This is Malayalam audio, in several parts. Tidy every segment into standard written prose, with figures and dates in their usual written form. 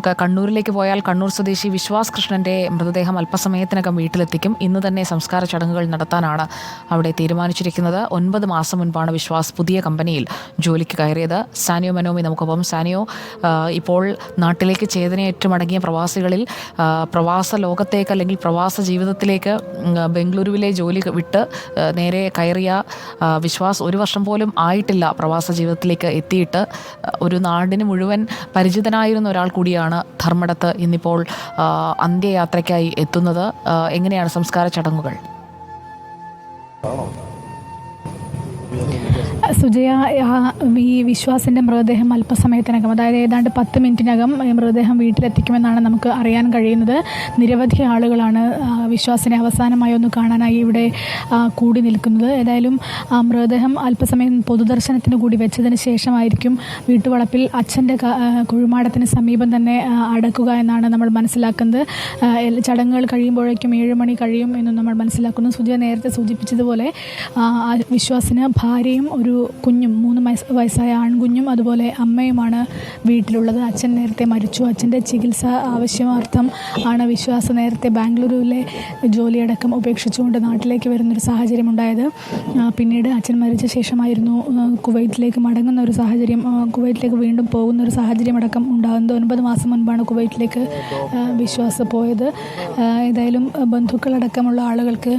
നമുക്ക് കണ്ണൂരിലേക്ക് പോയാൽ കണ്ണൂർ സ്വദേശി വിശ്വാസ് കൃഷ്ണൻ്റെ മൃതദേഹം അല്പസമയത്തിനകം വീട്ടിലെത്തിക്കും. ഇന്ന് തന്നെ സംസ്കാര ചടങ്ങുകൾ നടത്താനാണ് അവിടെ തീരുമാനിച്ചിരിക്കുന്നത്. 9 മാസം മുൻപാണ് വിശ്വാസ് പുതിയ കമ്പനിയിൽ ജോലിക്ക് കയറിയത്. സാനിയോ മനോമി നമുക്കൊപ്പം. സാനിയോ, ഇപ്പോൾ നാട്ടിലേക്ക് ചേതനയേറ്റ് മടങ്ങിയ പ്രവാസികളിൽ പ്രവാസ ലോകത്തേക്ക് അല്ലെങ്കിൽ പ്രവാസ ജീവിതത്തിലേക്ക് ബംഗളൂരുവിലെ ജോലി വിട്ട് നേരെ കയറിയ വിശ്വാസ് 1 വർഷം പോലും ആയിട്ടില്ല പ്രവാസ ജീവിതത്തിലേക്ക് എത്തിയിട്ട്. ഒരു നാടിന് മുഴുവൻ പരിചിതനായിരുന്ന ഒരാൾ കൂടിയാണ് ധർമ്മടത്ത് ഇന്നിപ്പോൾ അന്ത്യയാത്രയ്ക്കായി എത്തുന്നത്. എങ്ങനെയാണ് സംസ്കാര ചടങ്ങുകൾ? സുജയ, ഈ വിശ്വാസിൻ്റെ മൃതദേഹം അല്പസമയത്തിനകം, അതായത് ഏതാണ്ട് 10 മിനിറ്റിനകം മൃതദേഹം വീട്ടിലെത്തിക്കുമെന്നാണ് നമുക്ക് അറിയാൻ കഴിയുന്നത്. നിരവധി ആളുകളാണ് വിശ്വാസിനെ അവസാനമായി ഒന്ന് കാണാനായി ഇവിടെ കൂടി നിൽക്കുന്നത്. ഏതായാലും മൃതദേഹം അല്പസമയം പൊതുദർശനത്തിന് കൂടി വെച്ചതിന് ശേഷമായിരിക്കും വീട്ടുവളപ്പിൽ അച്ഛൻ്റെ കുഴിമാടത്തിന് സമീപം തന്നെ അടക്കുക എന്നാണ് നമ്മൾ മനസ്സിലാക്കുന്നത്. ചടങ്ങുകൾ കഴിയുമ്പോഴേക്കും 7 മണി കഴിയും എന്നും നമ്മൾ മനസ്സിലാക്കുന്നു. സുജയ നേരത്തെ സൂചിപ്പിച്ചതുപോലെ വിശ്വാസിന് ഭാര്യയും ഒരു കുഞ്ഞും 3 വയസ്സായ ആൺകുഞ്ഞും അതുപോലെ അമ്മയുമാണ് വീട്ടിലുള്ളത്. അച്ഛൻ നേരത്തെ മരിച്ചു. അച്ഛൻ്റെ ചികിത്സ ആവശ്യമാർത്ഥം ആണ് വിശ്വാസ് നേരത്തെ ബാംഗ്ലൂരുവിലെ ജോലിയടക്കം ഉപേക്ഷിച്ചുകൊണ്ട് നാട്ടിലേക്ക് വരുന്നൊരു സാഹചര്യം ഉണ്ടായത്. പിന്നീട് അച്ഛൻ മരിച്ച ശേഷമായിരുന്നു കുവൈറ്റിലേക്ക് മടങ്ങുന്ന ഒരു സാഹചര്യം, കുവൈറ്റിലേക്ക് വീണ്ടും പോകുന്നൊരു സാഹചര്യം അടക്കം ഉണ്ടാകുന്നത്. 9 മാസം മുൻപാണ് കുവൈറ്റിലേക്ക് വിശ്വാസ് പോയത്. ഏതായാലും ബന്ധുക്കളടക്കമുള്ള ആളുകൾക്ക്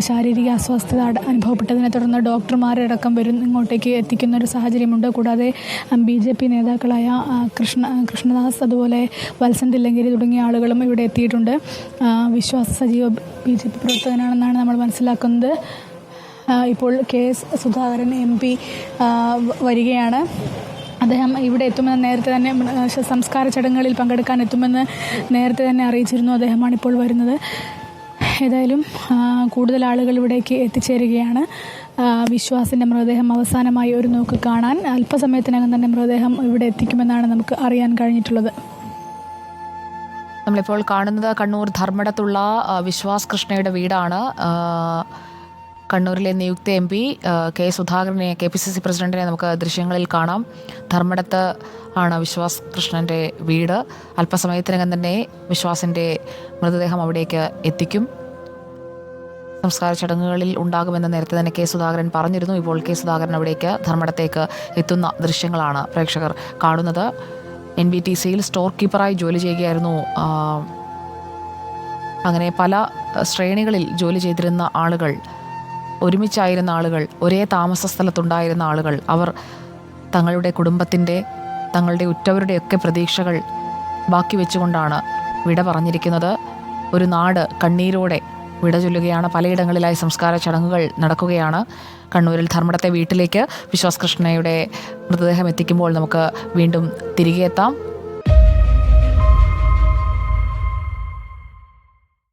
ശാരീരിക അസ്വസ്ഥത അനുഭവപ്പെട്ടതിനെ തുടർന്ന് ഡോക്ടർമാരടക്കം ഇങ്ങോട്ടേക്ക് എത്തിക്കുന്ന ഒരു സാഹചര്യമുണ്ട്. കൂടാതെ BJP നേതാക്കളായ കൃഷ്ണദാസ്, അതുപോലെ വത്സൻ തില്ലങ്കേരി തുടങ്ങിയ ആളുകളും ഇവിടെ എത്തിയിട്ടുണ്ട്. വിശ്വാസ സജീവ BJP പ്രവർത്തകനാണെന്നാണ് നമ്മൾ മനസ്സിലാക്കുന്നത്. ഇപ്പോൾ KS സുധാകരൻ MP വരികയാണ്. അദ്ദേഹം ഇവിടെ എത്തുമെന്ന് നേരത്തെ തന്നെ, സംസ്കാര ചടങ്ങുകളിൽ പങ്കെടുക്കാൻ എത്തുമെന്ന് നേരത്തെ തന്നെ അറിയിച്ചിരുന്നു. അദ്ദേഹമാണ് ഇപ്പോൾ വരുന്നത്. ഏതായാലും കൂടുതൽ ആളുകൾ ഇവിടേക്ക് എത്തിച്ചേരുകയാണ്. വിശ്വാസിൻ്റെ മൃതദേഹം അവസാനമായി ഒരു നോക്ക് കാണാൻ അല്പസമയത്തിനകം തന്നെ മൃതദേഹം ഇവിടെ എത്തിക്കുമെന്നാണ് നമുക്ക് അറിയാൻ കഴിഞ്ഞിട്ടുള്ളത്. നമ്മളിപ്പോൾ കാണുന്നത് കണ്ണൂർ ധർമ്മടത്തുള്ള വിശ്വാസ് കൃഷ്ണയുടെ വീടാണ്. കണ്ണൂരിലെ നിയുക്ത MP K സുധാകരനെ, KPCC പ്രസിഡന്റിനെ നമുക്ക് ദൃശ്യങ്ങളിൽ കാണാം. ധർമ്മടത്ത് ആണ് വിശ്വാസ് കൃഷ്ണൻ്റെ വീട്. അല്പസമയത്തിനകം തന്നെ വിശ്വാസിൻ്റെ മൃതദേഹം അവിടേക്ക് എത്തിക്കും. സംസ്കാര ചടങ്ങുകളിൽ ഉണ്ടാകുമെന്ന് നേരത്തെ തന്നെ K സുധാകരൻ പറഞ്ഞിരുന്നു. ഇപ്പോൾ K സുധാകരൻ അവിടേക്ക് ധർമ്മടത്തേക്ക് എത്തുന്ന ദൃശ്യങ്ങളാണ് പ്രേക്ഷകർ കാണുന്നത്. NBTCയിൽ സ്റ്റോർ കീപ്പറായി ജോലി ചെയ്യുകയായിരുന്നു. അങ്ങനെ പല ശ്രേണികളിൽ ജോലി ചെയ്തിരുന്ന ആളുകൾ, ഒരുമിച്ചായിരുന്ന ആളുകൾ, ഒരേ താമസ സ്ഥലത്തുണ്ടായിരുന്ന ആളുകൾ, അവർ തങ്ങളുടെ കുടുംബത്തിൻ്റെ, തങ്ങളുടെ ഉറ്റവരുടെയൊക്കെ പ്രതീക്ഷകൾ ബാക്കി വെച്ചുകൊണ്ടാണ് വിട പറഞ്ഞിരിക്കുന്നത്. ഒരു നാട് കണ്ണീരോടെ വിട ചൊല്ലുകയാണ്. പലയിടങ്ങളിലായി സംസ്കാര ചടങ്ങുകൾ നടക്കുകയാണ്. കണ്ണൂരിൽ ധർമ്മടത്തെ വീട്ടിലേക്ക് വിശ്വാസ് കൃഷ്ണയുടെ മൃതദേഹം എത്തിക്കുമ്പോൾ നമുക്ക് വീണ്ടും തിരികെ എത്താം.